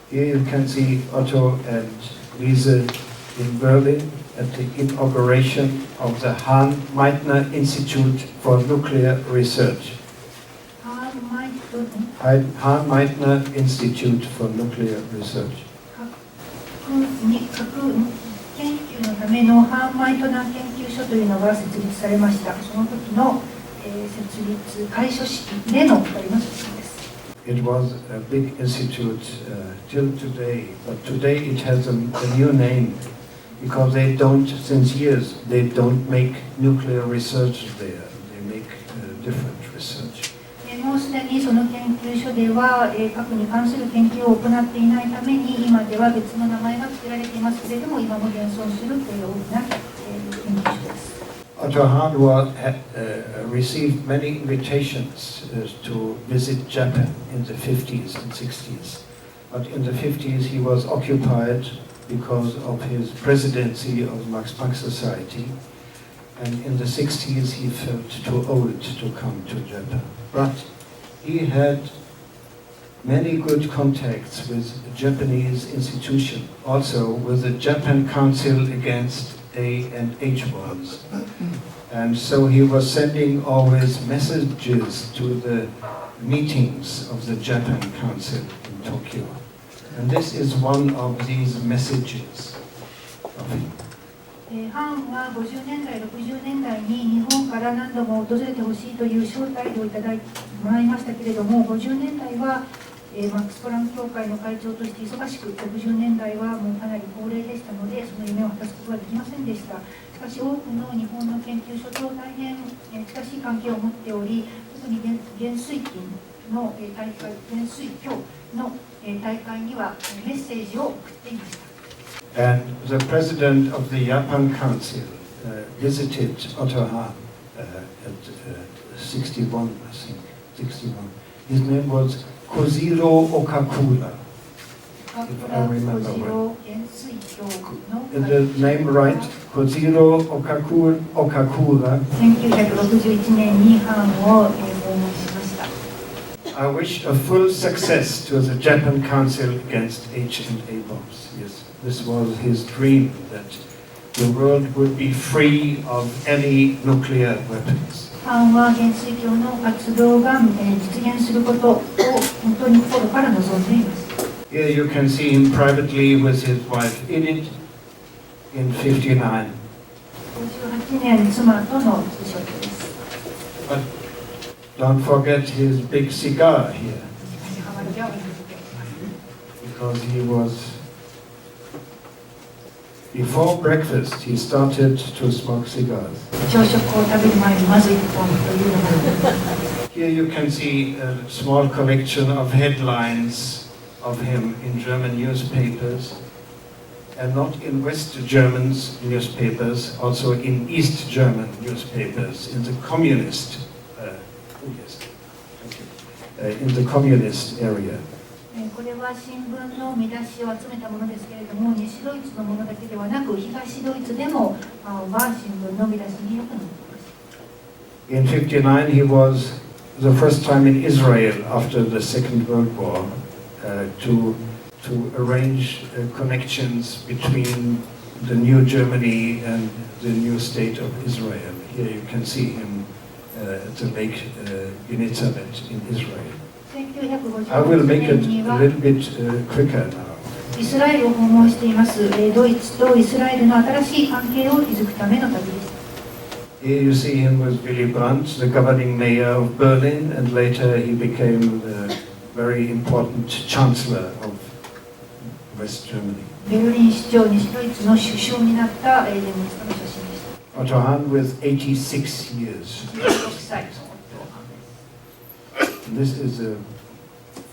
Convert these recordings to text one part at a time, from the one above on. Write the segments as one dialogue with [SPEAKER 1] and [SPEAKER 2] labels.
[SPEAKER 1] Here you can see Otto and Lise in Berlin at the inauguration of the Hahn-Meitner Institute for Nuclear Research. Hahn-Meitner Institute for Nuclear Research.
[SPEAKER 2] 研究のためのハーンマイトナー研究所というのが設立されました。その時の、設立開所式での2人の写真です。
[SPEAKER 1] It was a big institute till today, but today it has a new name because they don't, since years, they don't make nuclear research there. They make different research.
[SPEAKER 2] もうすでにその研究所では、核に関する研究を行っていないために今では別の名前が付けられていますけれども今も現存する大きな、研究所です。
[SPEAKER 1] Otto Hahn received many invitations to visit Japan in the 50s and 60s. But in the 50s he was occupied because of his presidency of the Max Planck Society. And in the 60s he felt too old to come to Japan. But he had many good contacts with the Japanese institution, also with the Japan Council Against A and H bombs. And so he was sending always messages to the meetings of the Japan Council in Tokyo. And this is one of these messages of him.
[SPEAKER 2] ハーンは50年代、60年代に日本から何度も訪れてほしいという招待をいただいてもらいましたけれども、50年代は、マックス・プランク協会の会長として忙しく、60年代はもうかなり高齢でしたので、その夢を果たすことができませんでした。しかし多くの日本の研究所と大変近しい関係を持っており、特に元帥金の大会、元帥協の大会にはメッセージを送っていました。
[SPEAKER 1] And the president of the Japan Council visited Otto Hahn at 61, I think, 61. His name was Koziro Okakura, if I remember well. Is the name right? Koziro Okakura.
[SPEAKER 2] 1961年にハーンを訪問しました。
[SPEAKER 1] I wish a full success to the Japan Council Against H&A bombs. Yes, this was his dream that the world would be free of any nuclear weapons.
[SPEAKER 2] ハーンは元帥協の活動が実現することを本当に心から望んでいます。
[SPEAKER 1] Here you can see him privately with his wife Edith in 59.
[SPEAKER 2] 58年妻とのツーショットです。
[SPEAKER 1] But don't forget his big cigar here. Because he was, before breakfast, he started to smoke cigars.
[SPEAKER 2] 朝食を食べる前にまず一本というのが。
[SPEAKER 1] Here you can see a small collection of headlines of him in German newspapers, and not in West German newspapers, also in East German newspapers, in the communist, in the communist area.
[SPEAKER 2] これは新聞の見出しを集めたものですけれども、西ドイツのものだけではなく、東ドイツでもは新聞の見出しによく載っています。
[SPEAKER 1] In 59, he was the first time in Israel after the Second World War to arrange connections between the new Germany and the new state of Israel. Here you can see him at the Lake Gennesaret in Israel. I will make it a little bit quicker now.
[SPEAKER 2] イスラエルを訪問しています。ドイツとイスラエルの新しい関係を築くための旅です。
[SPEAKER 1] Here you see him with Willy Brandt, the governing mayor of Berlin, and later he became the very important chancellor of West Germany.
[SPEAKER 2] ベルリン市長、西ドイツの首相になったデモンストの写真でした。
[SPEAKER 1] Otto Hahn with 86 years.
[SPEAKER 2] 86歳。
[SPEAKER 1] This is,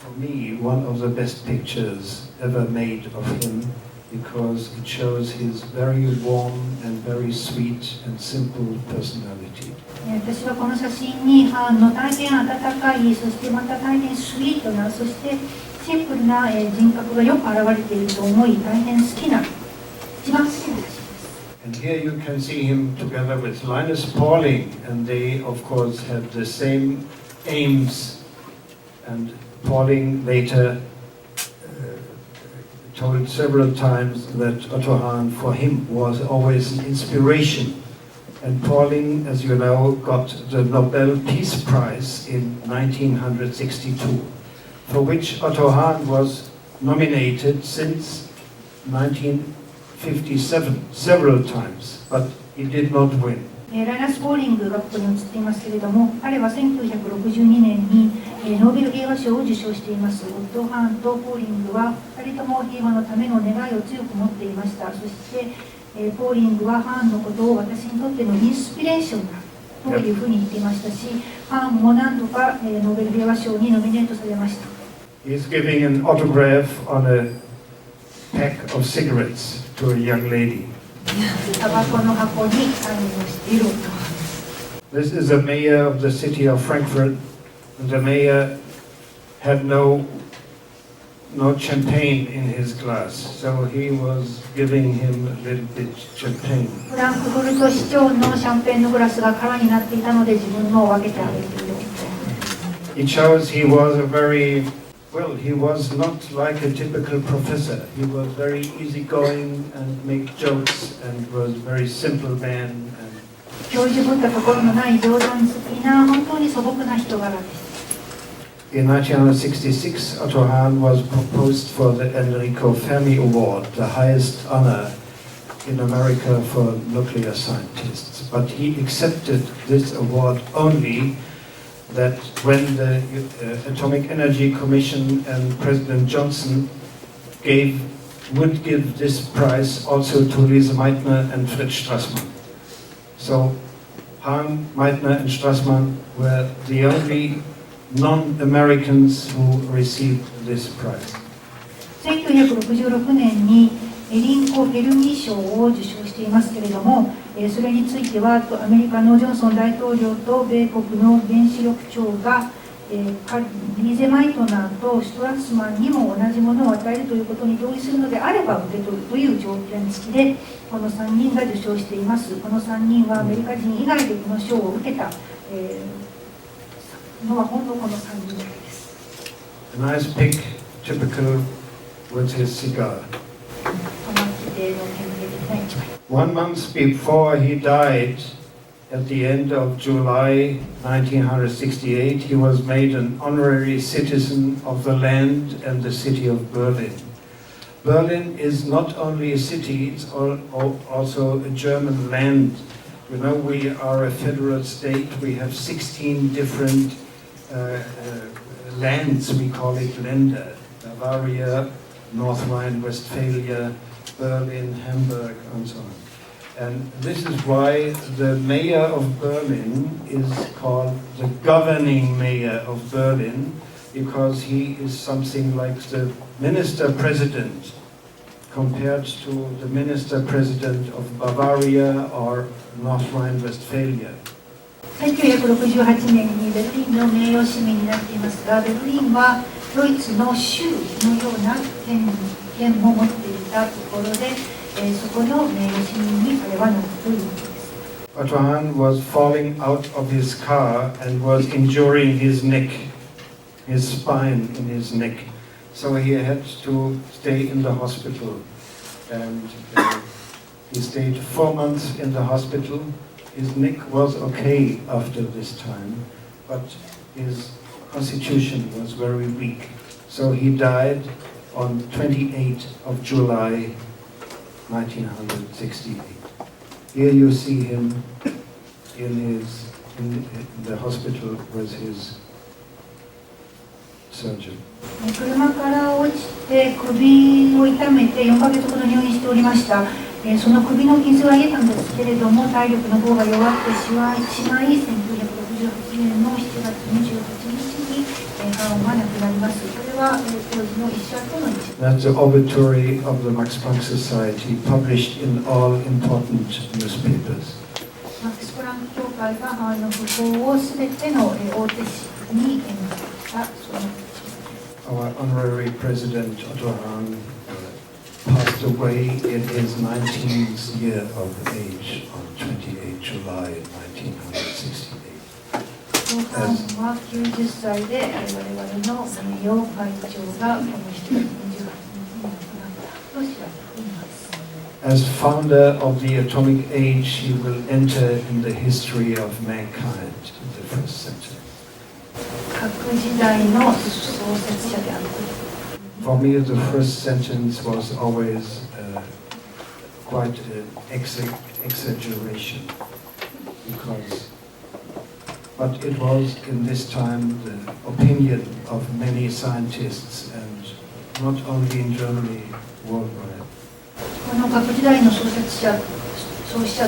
[SPEAKER 1] for me, one of the best pictures ever made of him because it shows his very warm and very sweet and simple personality.
[SPEAKER 2] 私はこの写真にハーンの大変温かい、そしてまた大変スイートな、そしてシンプルな人格がよく表れていると思い、大変好きな、一番好きな写真です。
[SPEAKER 1] And here you can see him together with Linus Pauling, and they, of course, had the same aims. And Pauling later told several times that Otto Hahn, for him, was always an inspiration. And Pauling, as you know, got the Nobel Peace Prize in 1962, for which Otto Hahn was nominated since 1957, several times, but he did not win.
[SPEAKER 2] ライナス・ポーリングがここに映っていますけれども、彼は1962年にノーベル平和賞を受賞しています。オットー・ハーンとポーリングは2人とも平和のための願いを強く持っていました。そしてポーリングはハーンのことを私にとってのインスピレーションだというふうに言っていましたし、ハーンも何度かノーベル平和賞にノミネートされました。
[SPEAKER 1] He's giving an autograph on a pack of cigarettes to a young lady.
[SPEAKER 2] タバコの箱にサインをしている。
[SPEAKER 1] This is the mayor of the city of Frankfurt, and the mayor had no champagne in his glass, so he was giving him a little bit champagne.
[SPEAKER 2] フランクフルト市長のシャンペンのグラスが空になっていたので自分のを分けてあげている。
[SPEAKER 1] It shows he was he was not like a typical professor. He was very easygoing and make jokes and was a very simple man.
[SPEAKER 2] 教授ぶったところのない冗談好きな本当に素朴な人柄です。
[SPEAKER 1] In 1966, Otto Hahn was proposed for the Enrico Fermi Award, the highest honor in America for nuclear scientists. But he accepted this award only that when the Atomic Energy Commission and President Johnson would give this prize also to Lise Meitner and Fritz Strassmann. So Hahn, Meitner and Strassmann were the only non-Americans who received this prize.
[SPEAKER 2] 1966年にエリンコ・フェルミー賞を受賞していますけれども、それについてはアメリカのジョンソン大統領と米国の原子力庁がリーゼ・マイトナーとシュトラスマンにも同じものを与えるということに同意するのであれば受け取るという条件付きでこの3人が受賞しています。この3人はアメリカ人以外でこの賞を受けたのは本当この3人だけです。
[SPEAKER 1] A nice pic, typical with his cigar. 1 month before he died, at the end of July 1968, he was made an honorary citizen of the land and the city of Berlin. Berlin is not only a city, it's also a German land. You know, we are a federal state, we have 16 different lands, we call it Länder. Bavaria, North Rhine-Westphalia, Berlin, Hamburg, and so on. And this is why the mayor of Berlin is called the governing mayor of Berlin, because he is something like the minister-president compared to the minister-president of Bavaria or North Rhine-Westphalia.
[SPEAKER 2] 1968年にベルリンの名誉市民になっていますが、ベルリンはドイツの州のような権も持っていたところで、そこの名誉市民に彼はなるということです。
[SPEAKER 1] Otto Hahn was falling out of his car and was injuring his neck, his spine in his neck. So he had to stay in the hospital. And he stayed 4 months in the hospital. His neck was okay after this time, but his constitution was very weak. So he died on 28th of July 1968. Here you see him in the hospital with his surgeon.
[SPEAKER 2] 車から落ちて首を痛めて4ヶ月ほど入院しておりました。その首の傷は癒えたんですけれども、体力の方が弱ってしまい、1968年の7月28日にハーンは亡くなります。これは当時の医者との一部。
[SPEAKER 1] That's the obituary of the Max Planck Society, published in all important newspapers.
[SPEAKER 2] マックス・プランク協会がハーンの訃報をすべての大手紙に載せたその。
[SPEAKER 1] Our honorary president Otto Hahn passed away in his 19th year of age on 28 July 1968.
[SPEAKER 2] ハーンは90歳で我々の名誉会長がこの7月28日に亡くなった。
[SPEAKER 1] as founder of the atomic age, he will enter in the history of mankind in the first century.
[SPEAKER 2] 核時代の創設者である。
[SPEAKER 1] For me, the first sentence was always quite an exaggeration, but it was in this time the opinion of many scientists, and not only in Germany, worldwide.
[SPEAKER 2] この核時代の創始者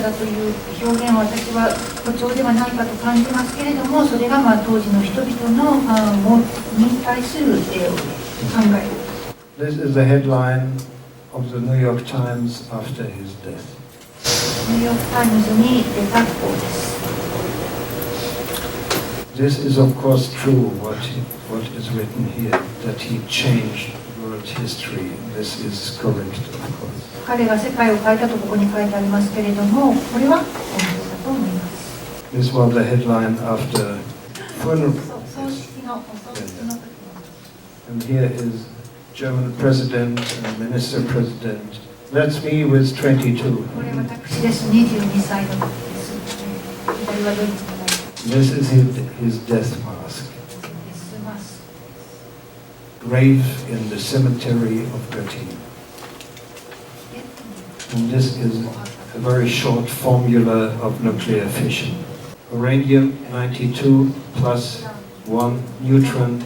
[SPEAKER 2] だという表現は私は誇張ではないかと感じますけれども、それが当時の人々のに対する考え。
[SPEAKER 1] This is the headline of the New York Times after his death.
[SPEAKER 2] ニューヨークタイムズに出た報です。
[SPEAKER 1] This is of course true, what is written here, that he changed world history. This is correct, of course.
[SPEAKER 2] 彼が世界を変えたとここに書いてありますけれども、これは本当だと思います。
[SPEAKER 1] This was the headline after funeral.
[SPEAKER 2] 葬式の時の。
[SPEAKER 1] And here is German president and minister president. That's me with 22.
[SPEAKER 2] これ私です。22歳の時です。左はドイツの大統領。
[SPEAKER 1] This is his death mask. Grave in the cemetery of Göttingen. And this is a very short formula of nuclear fission. Uranium-92 plus 1 neutron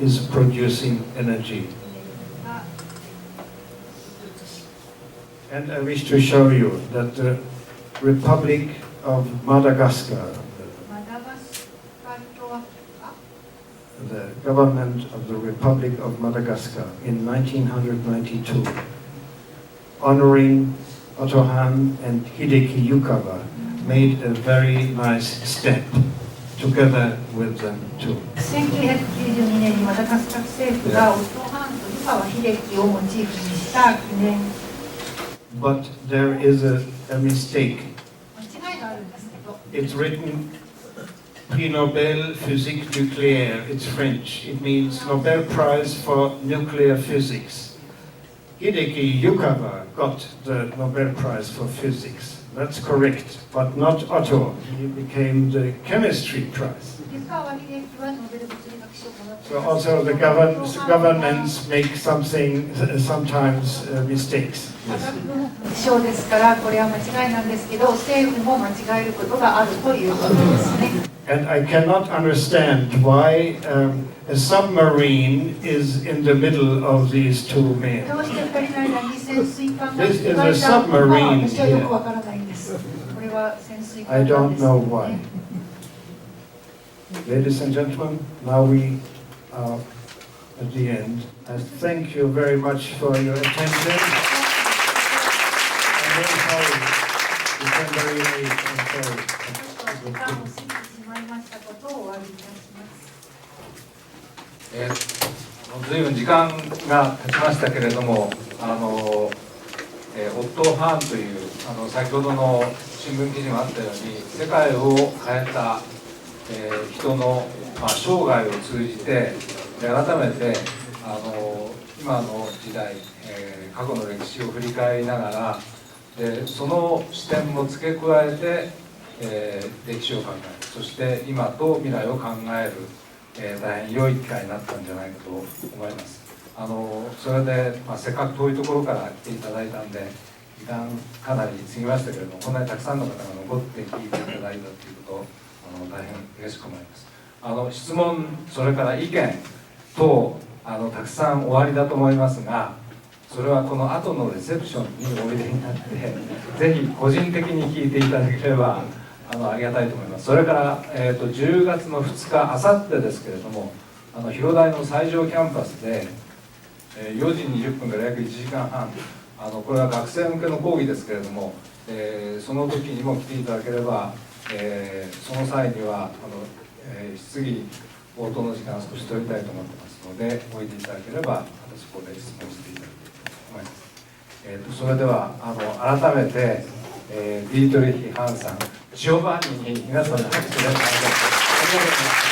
[SPEAKER 1] is producing energy. And I wish to show you that the Republic of Madagascar, the government of the Republic of Madagascar in 1992, honoring Otto Hahn and Hideki Yukawa, made a very nice step together with them too.
[SPEAKER 2] 1992年にマダガスカル政府がオットー・ハーンと湯川秀樹をモチーフにした記念。
[SPEAKER 1] But there is a mistake.
[SPEAKER 2] 間違いがあるんですけど。
[SPEAKER 1] It's written Prix Nobel Physique Nucléaire. It's French. It means Nobel Prize for Nuclear Physics. Hideki Yukawa got the Nobel Prize for Physics. That's correct, but not Otto. He became the Chemistry Prize. So also the governments make sometimes mistakes.
[SPEAKER 2] 賞ですからこれは間違いなんですけど、政府も間違えることがあるということですね。
[SPEAKER 1] And I cannot understand why a submarine is in the middle of these two men. This is a submarine here. I don't know why. Ladies and gentlemen, now we are at the end. I thank you very much for your attention. I'm very sorry. You came very late. I'm sorry.
[SPEAKER 3] ずいぶん時間が経ちましたけれども、オットー・ハーンという先ほどの新聞記事もあったように世界を変えた、人の、生涯を通じて改めて今の時代、過去の歴史を振り返りながらでその視点も付け加えて、歴史を考える、そして今と未来を考える、大変良い機会になったんじゃないかと思います。それで、せっかく遠いところから来ていただいたんで時間かなり過ぎましたけれども、こんなにたくさんの方が残って聞いていただいたということを大変嬉しく思います。質問、それから意見等たくさんおありだと思いますが、それはこの後のレセプションにおいでになってぜひ個人的に聞いていただければありがたいと思います。それから、10月の2日、あさってですけれども、広大の最上キャンパスで、4時20分から約1時間半、これは学生向けの講義ですけれども、その時にも来ていただければ、その際には質疑応答の時間を少し取りたいと思ってますので、おいでいただければそこで質問していただきたいと思います。それでは改めて、ディートリヒ・ハンさん、ジョバンニに皆さんの拍手でお願いします。ありがとうございます。